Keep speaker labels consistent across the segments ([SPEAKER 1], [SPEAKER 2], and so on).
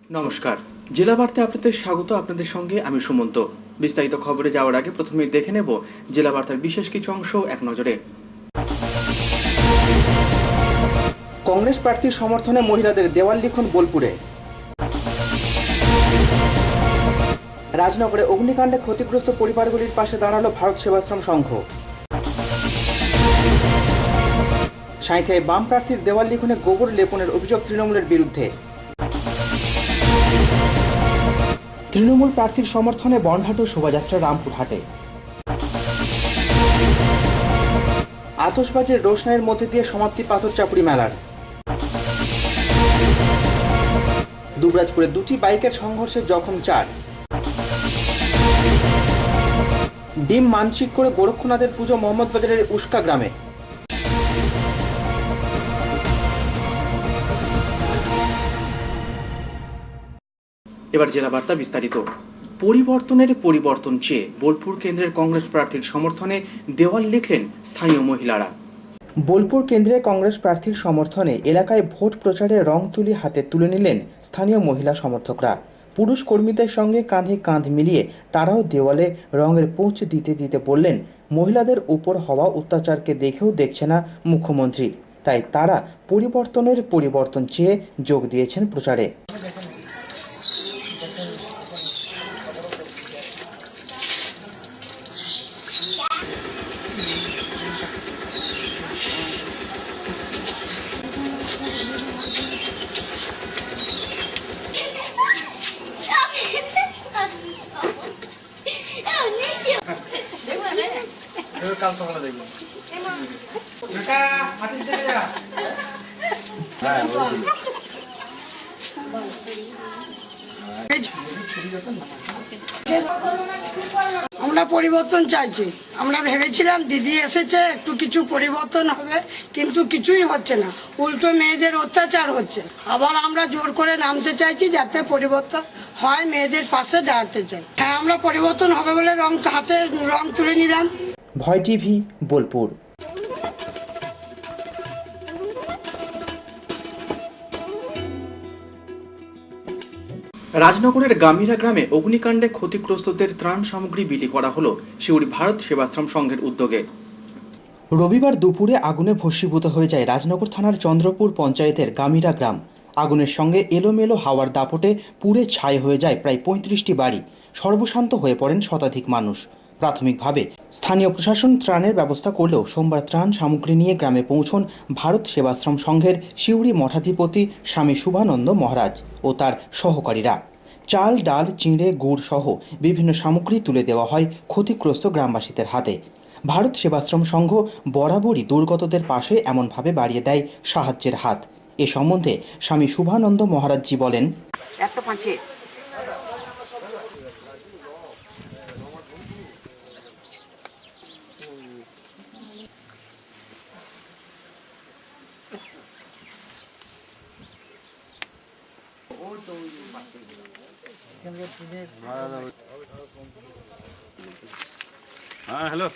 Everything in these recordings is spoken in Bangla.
[SPEAKER 1] নমস্কার, জেলা বার্তায় আপনাদের স্বাগত। আপনাদের সঙ্গে আমি সুমন্ত। বিস্তারিত খবরে যাওয়ার আগে প্রথমেই দেখে নেব জেলা বার্তার বিশেষ কিছু অংশ এক নজরে। কংগ্রেস প্রার্থীর সমর্থনে মহিলাদের দেওয়াল লিখন বোলপুরে। রাজনগরে অগ্নিকাণ্ডে ক্ষতিগ্রস্ত পরিবারগুলির পাশে দাঁড়ালো ভারত সেবাশ্রম সংঘ। সাঁইথিয়ায় বাম প্রার্থীর দেওয়াল লিখনে গোবর লেপনের অভিযোগ তৃণমূলের বিরুদ্ধে। তৃণমূল প্রার্থীর সমর্থনে বনহাট শোভাযাত্রা রামপুরহাটে। আতশবাজির রোশনাইয়ের মধ্যে দিয়ে সমাপ্তি পাথরচাপুড়ি মেলার। দুবরাজপুরে দুটি বাইকের সংঘর্ষে জখম 4। ডিম মানসিক করে গোরক্ষনাথের পুজো মোহাম্মদবাজারের উস্কা গ্রামে। এবার জেলা বার্তা বিস্তারিত। পরিবর্তনের পরিবর্তন চেয়ে বোলপুর কেন্দ্রের কংগ্রেস প্রার্থীর সমর্থনে দেওয়াল লিখলেন স্থানীয় মহিলারা। বোলপুর কেন্দ্রে কংগ্রেস প্রার্থীর সমর্থনে এলাকায় ভোট প্রচারে রং তুলি হাতে তুলে নিলেন স্থানীয় মহিলা সমর্থকরা। পুরুষ কর্মীদের সঙ্গে কাঁধে কাঁধ মিলিয়ে তারাও দেওয়ালে রঙের পোঁচ দিতে দিতে বললেন, মহিলাদের উপর হওয়া অত্যাচারকে দেখেও দেখছে না মুখ্যমন্ত্রী, তাই তারা পরিবর্তনের পরিবর্তন চেয়ে যোগ দিয়েছেন প্রচারে।
[SPEAKER 2] কাল সকালে দেখবেন।
[SPEAKER 3] আমরা পরিবর্তন চাইছি। আমরা ভেবেছিলাম দিদি এসেছে, একটু কিছু পরিবর্তন হবে, কিন্তু কিছুই হচ্ছে না, উল্টো মেয়েদের অত্যাচার হচ্ছে। আবার আমরা জোর করে নামতে চাইছি যাতে পরিবর্তন হয়, মেয়েদের পাশে দাঁড়াতে চাই। হ্যাঁ, আমরা পরিবর্তন হবে বলে হাতে রং তুলে নিলাম।
[SPEAKER 1] ভয় টিভি, বোলপুর। রাজনগরের গামিরা গ্রামে অগ্নিকাণ্ডে ক্ষতিগ্রস্তদের ত্রাণ সামগ্রী বিলি করা হলো সিউড়ি ভারত সেবাশ্রম সংঘের উদ্যোগে। রবিবার দুপুরে আগুনে ভস্মীভূত হয়ে যায় রাজনগর থানার চন্দ্রপুর পঞ্চায়েতের গামিরা গ্রাম। আগুনের সঙ্গে এলোমেলো হাওয়ার দাপটে পুড়ে ছাই হয়ে যায় প্রায় 35টি বাড়ি। সর্বশান্ত হয়ে পড়েন শতাধিক মানুষ। প্রাথমিকভাবে স্থানীয় প্রশাসন ত্রাণের ব্যবস্থা করলেও সোমবার ত্রাণ সামগ্রী নিয়ে গ্রামে পৌঁছন ভারত সেবাশ্রম সংঘের সিউড়ি মঠাধিপতি স্বামী শুভানন্দ মহারাজ ও তার সহকারীরা। চাল, ডাল, চিঁড়ে, গুড় সহ বিভিন্ন সামগ্রী তুলে দেওয়া হয় ক্ষতিগ্রস্ত গ্রামবাসীদের হাতে। ভারত সেবাশ্রম সংঘ বরাবরই দুর্গতদের পাশে এমনভাবে বাড়িয়ে দেয় সাহায্যের হাত। এ সম্বন্ধে স্বামী শুভানন্দ মহারাজজি বলেন,
[SPEAKER 2] হ্যাঁ, হ্যালো।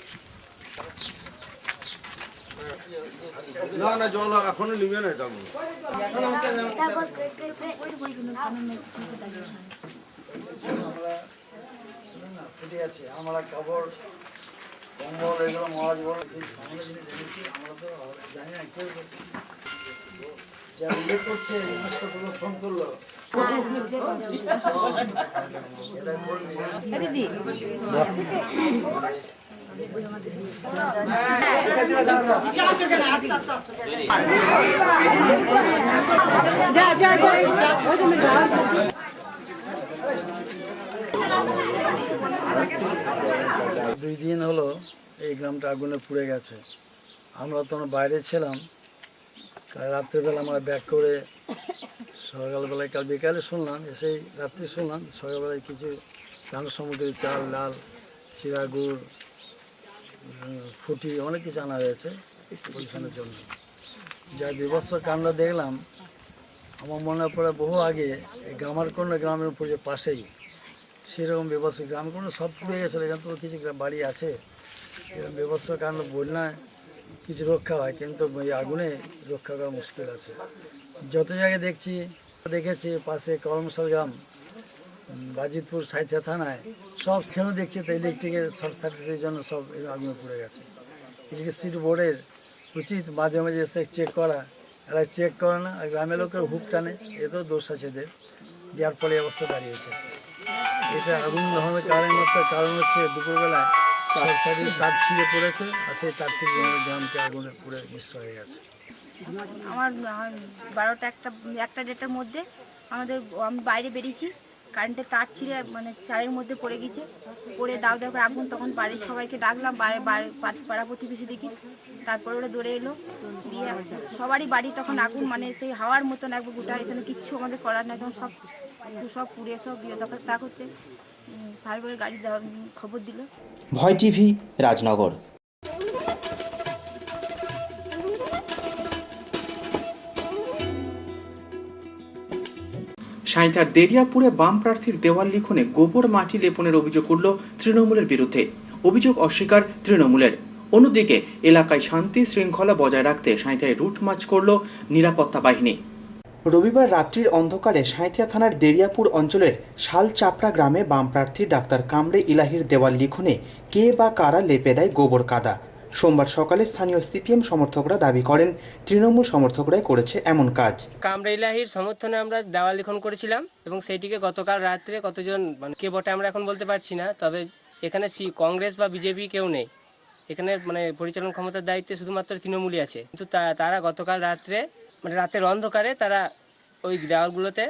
[SPEAKER 2] না জল এখনো নিবে না। আমরা কাপড় কম্বল এগুলো মহারাজ বড় সামনে জিনিস এনেছি, আমরা তো জানি না কেউ যা উল্লেখ করছে ফোন করলো। দুই দিন হলো এই গ্রামটা আগুনে পুড়ে গেছে। আমরা তখন বাইরে ছিলাম। কাল রাত্রেবেলা আমরা ব্যাক করে সকালবেলায়, কাল বিকালে শুনলাম, এসেই রাত্রি শুনলাম, সকালবেলায় কিছু ত্রাণ সামগ্রী, চাল, ডাল, চিরা, গুড়, ফুটি অনেক কিছু আনা হয়েছে পরিবেশনের জন্য। যা বিভৎস কাণ্ড দেখলাম, আমার মনে পড়ে বহু আগে এই গামারকোন্ড গ্রামের উপরে পাশেই সেরকম বিভৎস গ্রামকোন্ড সব পুড়ে গেছিলো। এখান তো কিছু বাড়ি আছে, এরকম বিভৎস কাণ্ড বন্যায় কিছু রক্ষা হয়, কিন্তু এই আগুনে রক্ষা করা মুশকিল আছে। যত জায়গায় দেখছি দেখেছি পাশে কলমশাল গ্রাম, বাজিতপুর সাঁইথিয়া থানায় সব সেখানেও দেখছি তো ইলেকট্রিকের শর্ট সার্কিটের জন্য সব আগুনে পড়ে গেছে। ইলেকট্রিসিটি বোর্ডের উচিত মাঝে মাঝে এসে চেক করা, এরা চেক করে না, আর গ্রামের লোকের হুক টানে, এতেও দোষ আছে এদের, যার ফলে এই অবস্থা দাঁড়িয়েছে। এটা আগুন ধরনের কারণ হচ্ছে দুপুরবেলায় শর্ট সার্কিট তার ছিঁড়ে পড়েছে, আর সেই তার থেকে আমাদের গ্রামকে আগুনে পুড়ে মিশ্র হয়ে গেছে।
[SPEAKER 4] আমার 12টা একটা দেড়টার মধ্যে আমি বাইরে বেরিয়েছি, কারেন্টের তার ছিঁড়ে মানে চারের মধ্যে পড়ে গেছে, পড়ে দাও দাও করে আগুন। তখন বাড়ির সবাইকে ডাকলাম, পাড়া প্রতিবেশী দেখি, তারপরে ওরা দৌড়ে এলো, দিয়ে সবারই বাড়ি তখন আগুন, মানে সেই হাওয়ার মতন একবার গোটা, এখানে কিচ্ছু আমাদের করার নাই, তখন সব পুড়ে সব তা করতে ফায়ার ব্রিগেড গাড়ি খবর দিল।
[SPEAKER 1] ভয় টিভি, রাজনগর। সাঁইথিয়ার দেরিয়াপুরে বাম প্রার্থীর দেওয়াল লিখনে গোবর মাটি লেপনের অভিযোগ উঠল তৃণমূলের বিরুদ্ধে। অভিযোগ অস্বীকার তৃণমূলের। অন্যদিকে এলাকায় শান্তি শৃঙ্খলা বজায় রাখতে সাঁইথিয়ায় রুট মার্চ করল নিরাপত্তা বাহিনী। রবিবার রাত্রির অন্ধকারে সাঁইথিয়া থানার দেরিয়াপুর অঞ্চলের শালচাপড়া গ্রামে বাম প্রার্থী ডাক্তার কামরে ইলাহির দেওয়াল লিখনে কে বা কারা লেপে দেয় গোবর কাদা। সোমবার সকালে স্থানীয় সিপিএম সমর্থকরা দাবি করেন তৃণমূল সমর্থকরাই করেছে এমন কাজ।
[SPEAKER 5] কামরে ইলাহির সমর্থনে আমরা দেওয়াল লিখন করেছিলাম এবং সেইটিকে গতকাল রাত্রে কতজন কে বটে আমরা এখন বলতে পারছি না, তবে এখানে কংগ্রেস বা বিজেপি কেউ নেই, এখানে পরিচালন ক্ষমতার দায়িত্বে শুধুমাত্র তৃণমূলই আছে। কিন্তু তারা গতকাল রাত্রে রাতের অন্ধকারে তারা ওই দেওয়ালগুলোতে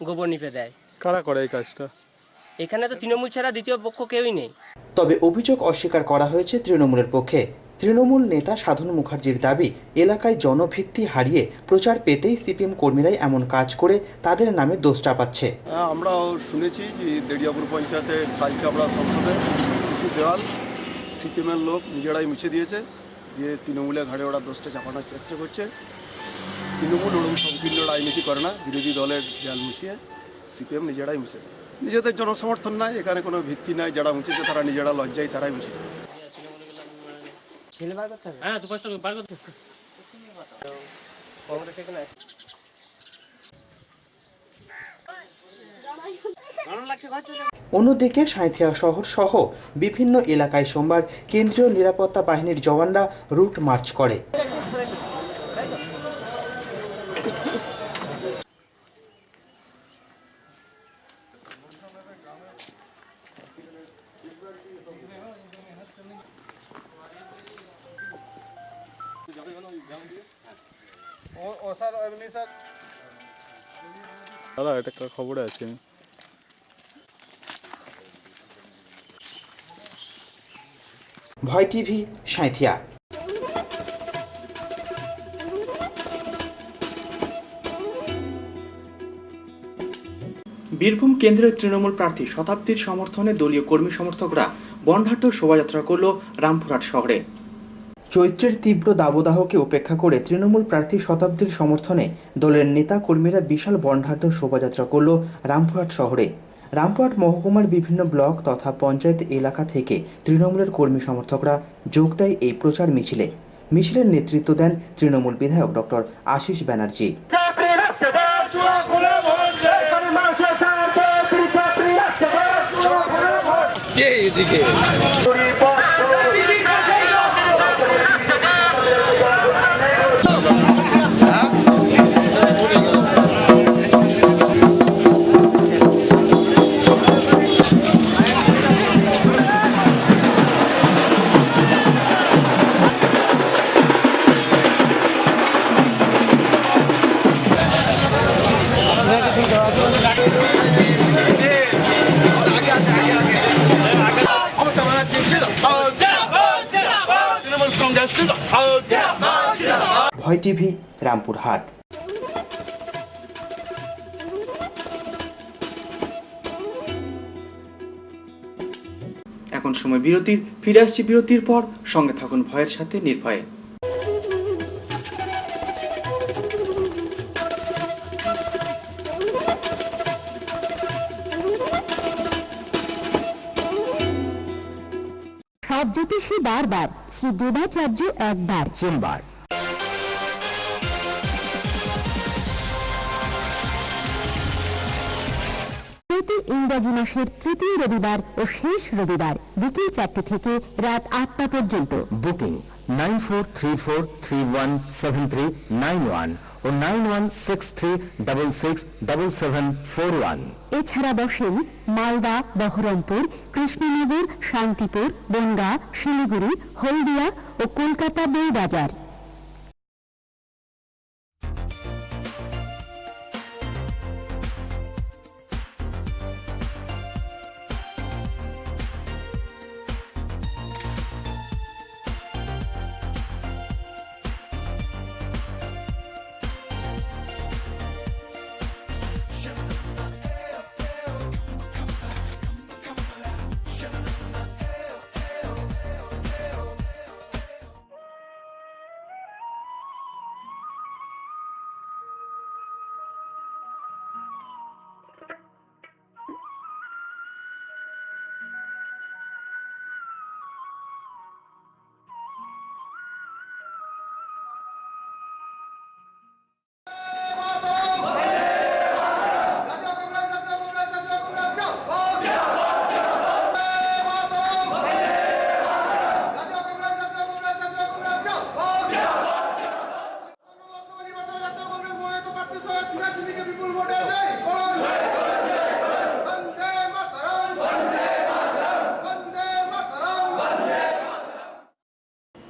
[SPEAKER 5] গোবর নিপে দেয়।
[SPEAKER 6] কারা করে এই কাজটা?
[SPEAKER 5] এখানে তো তৃণমূল ছাড়া দ্বিতীয় পক্ষ কেউই নেই।
[SPEAKER 1] তবে অভিযোগ অস্বীকার করা হয়েছে তৃণমূলের পক্ষে। তৃণমূল নেতা সাধন মুখার্জির দাবি, এলাকায় জনভিত্তি হারিয়ে প্রচার পেতেই সিপিএম কর্মীরাই এমন কাজ করে তাদের নামে দোষ চাপাচ্ছে।
[SPEAKER 7] আমরাও শুনেছি যে দেরিয়াপুর পঞ্চায়েতের শালচাপড়া সংসদে কিছু দেওয়াল সিপিএমের লোক নিজেরাই মুছে দিয়েছে, দিয়ে তৃণমূলের ঘাড়ে ওরা দোষটা চাপানোর চেষ্টা করছে। তৃণমূল ওরকম সংকীর্ণ রাজনীতি করে না, বিরোধী দলের দেয়াল মুছিয়ে সিপিএম নিজেরাই মুছে দেয়। নিজেদের জনসমর্থন নাই, এখানে কোনো ভিত্তি নাই, যারা মুছেছে তারা নিজেরা লজ্জায় তারাই মুছে দিয়েছে।
[SPEAKER 1] অন্যদিকে সাঁইথিয়া শহর সহ বিভিন্ন এলাকায় সোমবার কেন্দ্রীয় নিরাপত্তা বাহিনীর জওয়ানরা রুট মার্চ করে।
[SPEAKER 6] দাদা এটা খবরে আছে।
[SPEAKER 1] ভয় টিভি, সাঁইথিয়া। বীরভূম কেন্দ্রের তৃণমূল প্রার্থী শতাব্দীর সমর্থনে দলীয় কর্মী সমর্থকরা বনঢাঢ্য শোভাযাত্রা করল রামপুরহাট শহরে। চৈত্রের তীব্র দাবদাহকে উপেক্ষা করে তৃণমূল প্রার্থী শতাব্দীর সমর্থনে দলের নেতা কর্মীরা বিশাল বনঢাঢ্য শোভাযাত্রা করল রামপুরহাট শহরে। রামপুরহাট মহকুমার বিভিন্ন ব্লক তথা পঞ্চায়েত এলাকা থেকে তৃণমূলের কর্মী সমর্থকরা যোগ দেয় এই প্রচার মিছিলে। মিছিলের নেতৃত্ব দেন তৃণমূল বিধায়ক ডক্টর আশিস ব্যানার্জি। ভয় টিভি, রামপুরহাট। এখন সময় বিরতির, ফিরে আসছি বিরতির পর। সঙ্গে থাকুন ভয়ের সাথে নির্ভয়ে।
[SPEAKER 8] সব জ্যোতিষী বারবার, শ্রী দেবাচার্য একবার। সোমবার প্রতি ইংরাজি মাসের তৃতীয় রবিবার ও শেষ রবিবার বিকেল 4টে থেকে রাত 8টা পর্যন্ত।
[SPEAKER 9] বুকিং 9434317391 ও 9163667741।
[SPEAKER 8] এছাড়া বসেন মালদা, বহরমপুর, কৃষ্ণনগর, শান্তিপুর, বনগাঁ, শিলিগুড়ি, হলদিয়া ও কলকাতা বউবাজার।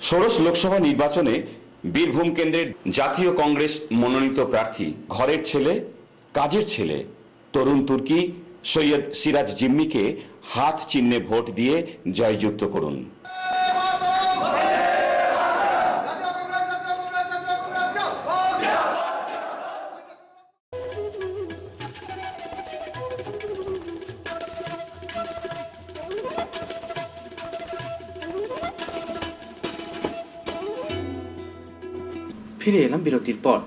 [SPEAKER 10] ষোড়শ লোকসভা নির্বাচনে বীরভূম কেন্দ্রের জাতীয় কংগ্রেস মনোনীত প্রার্থী, ঘরের ছেলে, কাজের ছেলে তরুণ তুর্কি সৈয়দ সিরাজ জিম্মিকে হাত চিহ্নে ভোট দিয়ে জয়যুক্ত করুন।
[SPEAKER 1] ফিরে এলাম বিরতির পর।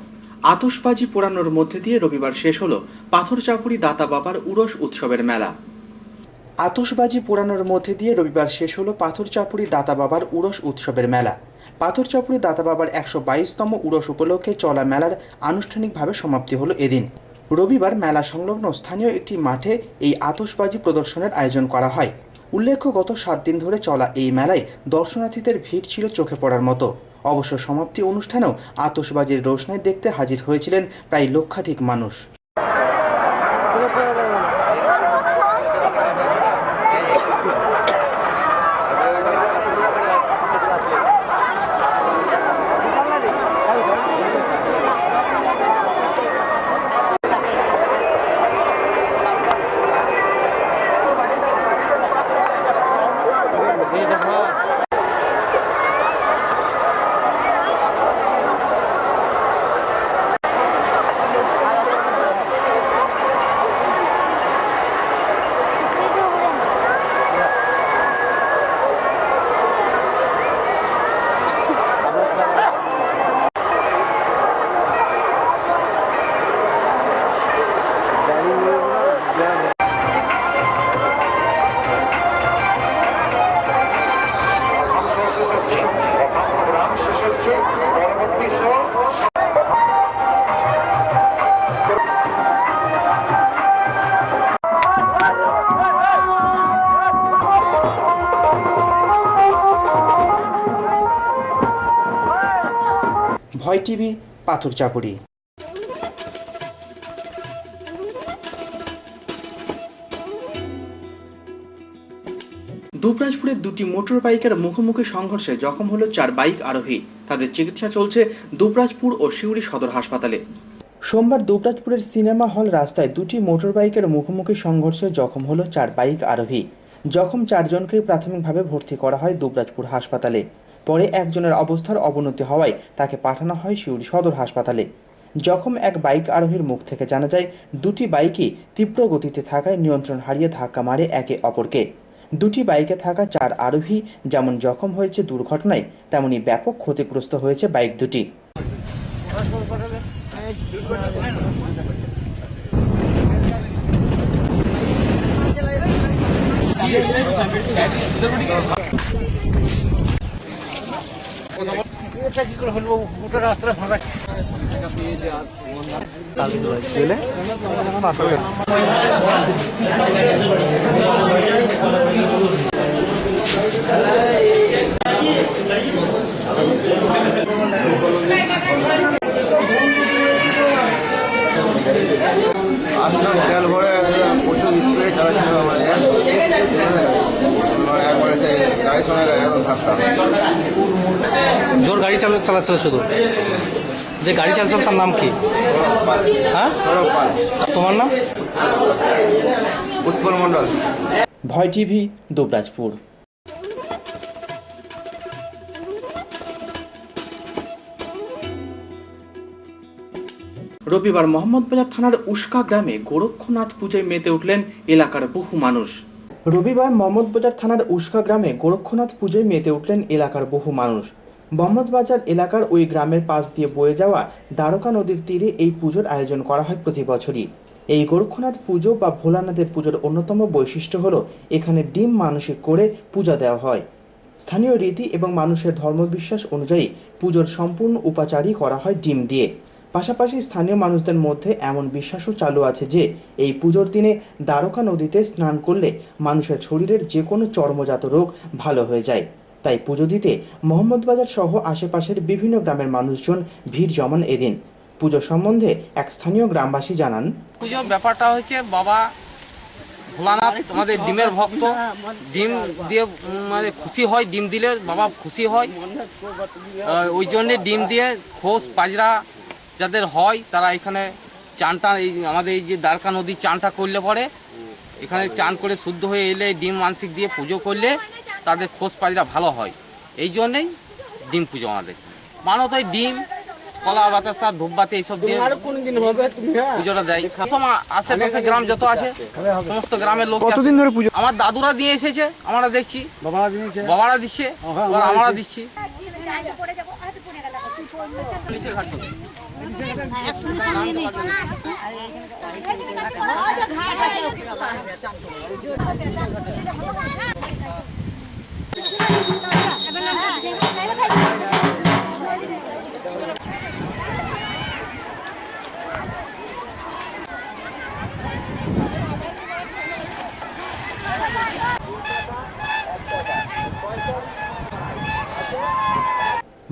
[SPEAKER 1] আতশবাজি পোড়ানোর মধ্যে দিয়ে রবিবার শেষ হলো পাথরচাপুরি দাতা বাবার উরস উৎসবের মেলা। আতশবাজি পোড়ানোর মধ্যে দিয়ে রবিবার শেষ হলো পাথরচাপুরি দাতা বাবার উরস উৎসবের মেলা। পাথরচাপুরি দাতা বাবার 122তম উরস উপলক্ষে চলা মেলার আনুষ্ঠানিকভাবে সমাপ্তি হলো এদিন। রবিবার মেলা সংলগ্ন স্থানীয় একটি মাঠে এই আতশবাজি প্রদর্শনের আয়োজন করা হয়। উল্লেখ্য, গত 7 দিন ধরে চলা এই মেলায় দর্শনার্থীদের ভিড় ছিল চোখে পড়ার মতো। অবশ্য সমাপ্তি অনুষ্ঠানেও আতশবাজির রোশনাই দেখতে হাজির হয়েছিলেন প্রায় লক্ষাধিক মানুষ। ভয় টিভি, পাথরচাপুরি। দুবরাজপুরের দুটি মোটর বাইকের মুখোমুখি সংঘর্ষে জখম হলো 4 বাইক আরোহী। তাদের চিকিৎসা চলছে দুবরাজপুর ও সিউড়ি সদর হাসপাতালে। সোমবার দুবরাজপুরের সিনেমা হল রাস্তায় দুটি মোটর বাইকের মুখোমুখি সংঘর্ষে জখম হলো 4 বাইক আরোহী। জখম 4 জনকেই প্রাথমিকভাবে ভর্তি করা হয় দুবরাজপুর হাসপাতালে। পরে একজনের অবস্থার অবনতি হওয়ায় তাকে পাঠানো হয় সিউড়ি সদর হাসপাতালে। জখম এক বাইক আরোহীর মুখ থেকে জানা যায়, দুটি বাইকই তীব্র গতিতে থাকায় নিয়ন্ত্রণ হারিয়ে ধাক্কা মারে একে অপরকে। দুটি বাইকে থাকা 4 আরোহী যেমন জখম হয়েছে দুর্ঘটনায়, তেমনি ব্যাপক ক্ষতিগ্রস্ত হয়েছে বাইক দুটি।
[SPEAKER 11] আসলাম তেল ভরে প্রচুর স্পিডে চালাচ্ছিল আমাদের একবারে সেই গাড়ির সঙ্গে একদম ধাক্কা।
[SPEAKER 12] জোর গাড়ি চালাচ্ছিল শুধু, যে গাড়ি চালাচ্ছিল তার নাম কি? হ্যাঁ,
[SPEAKER 11] সৌরভ পাল।
[SPEAKER 12] তোমার নাম?
[SPEAKER 11] উৎপল মণ্ডল।
[SPEAKER 1] ভয় টিভি, দুবরাজপুর। রবিবার মোহাম্মদবাজার থানার উস্কা গ্রামে গোরক্ষনাথ পুজোয় মেতে উঠলেন এলাকার বহু মানুষ। রবিবার মোহাম্মদবাজার থানার উস্কা গ্রামে গোরক্ষনাথ পুজোয় মেতে উঠলেন এলাকার বহু মানুষ। মোহাম্মদবাজার এলাকার ওই গ্রামের পাশ দিয়ে বয়ে যাওয়া দ্বারকা নদীর তীরে এই পুজোর আয়োজন করা হয় প্রতি বছরই। এই গোরক্ষনাথ পুজো বা ভোলানাথের পুজোর অন্যতম বৈশিষ্ট্য হলো এখানে ডিম মানসিক করে পূজা দেওয়া হয়। স্থানীয় রীতি এবং মানুষের ধর্মবিশ্বাস অনুযায়ী পুজোর সম্পূর্ণ উপাচারই করা হয় ডিম দিয়ে। পাশাপাশি স্থানীয় মানুষদের মধ্যে এমন বিশ্বাসও চালু আছে যে এই পুজোর দিনে দ্বারকা নদীতে স্নান করলে মানুষের শরীরের যে কোনো চর্মজাত রোগ ভালো হয়ে যায়। তাই পুজো দিতে মোহাম্মদবাজার সহ আশেপাশের বিভিন্ন গ্রামের মানুষজন ভিড় জমান এদিন। পুজো সম্বন্ধে এক স্থানীয় গ্রামবাসী জানান,
[SPEAKER 12] পুজোর ব্যাপারটা হচ্ছে বাবা ভোলানাথ আমাদের ডিমের ভক্ত, ডিম দিয়ে মানে খুশি হয়, ডিম দিলে বাবা খুশি হয়। ওই জন্যে ডিম দিয়ে খোস পাজরা যাদের হয় তারা এখানে চানটা, এই আমাদের এই যে দ্বারকা নদীর চানটা করলে পরে এখানে চান করে শুদ্ধ হয়ে এলে ডিম মানসিক দিয়ে পুজো করলে তাদের খোস পাজরা ভালো হয়। এই জন্যেই ডিম পুজো আমাদের মানত হয়। ডিম, কলা, বাতাসা, ধূপবাতি এইসব দিয়ে পুজোটা দেয়। আশেপাশে গ্রাম যত আছে সমস্ত গ্রামের লোক।
[SPEAKER 11] কতদিন ধরে পুজো?
[SPEAKER 12] আমার দাদুরা দিয়ে এসেছে, আমরা দেখছি, বাবারা দিচ্ছে, আমরা দিচ্ছি।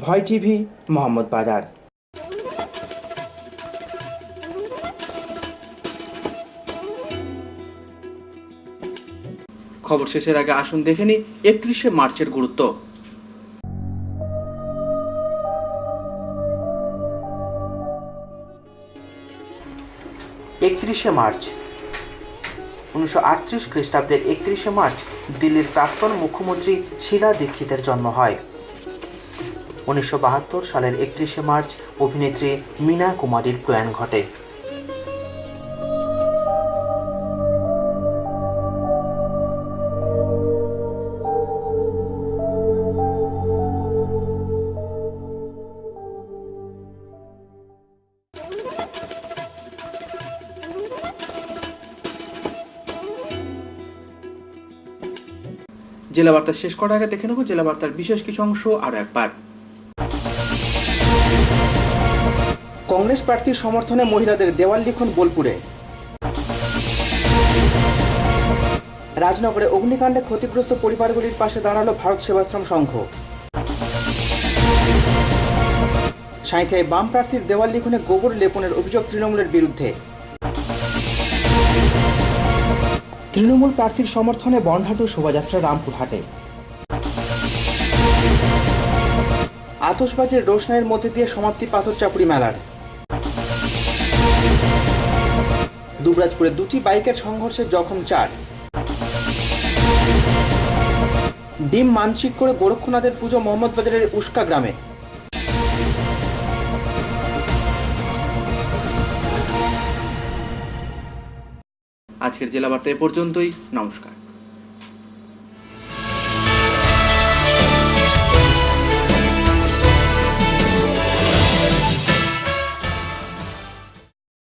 [SPEAKER 1] ভয় টিভি, মোহাম্মদবাজার। খবর শেষের আগে আসুন দেখে নিই 31শে মার্চের গুরুত্ব। 31শে মার্চ 1938 খ্রিস্টাব্দের 31শে মার্চ দিল্লির প্রাক্তন মুখ্যমন্ত্রী শীলা দীক্ষিতের জন্ম হয়। 1972 সালের 31শে মার্চ অভিনেত্রী মীনা কুমারীর প্রয়াণ ঘটে। জেলা বার্তা শেষ করার আগে দেখে নেব জেলা বার্তার বিশেষ কিছু অংশ আরও একবার। কংগ্রেস প্রার্থীর সমর্থনে মহিলাদের দেওয়াল লিখন বোলপুরে। রাজনগরে অগ্নিকাণ্ডে ক্ষতিগ্রস্ত পরিবারগুলির পাশে দাঁড়ালো ভারত সেবাশ্রম সংঘ। সাঁইথিয়ায় বাম প্রার্থীর দেওয়াল লিখনে গোবর লেপনের অভিযোগ তৃণমূলের বিরুদ্ধে। তৃণমূল প্রার্থীর সমর্থনে বনহাটু শোভাযাত্রা রামপুরহাটে। আতশবাজির রোশনাইয়ের মধ্যে দিয়ে সমাপ্তি পাথরচাপুরি মেলার। দুবরাজপুরে দুটি বাইকের সংঘর্ষে জখম 4। ডিম মানসিক করে গোরক্ষনাথের পুজো মোহাম্মদবাজারের উস্কা গ্রামে। আজকের জেলা বার্তা এ পর্যন্তই। নমস্কার।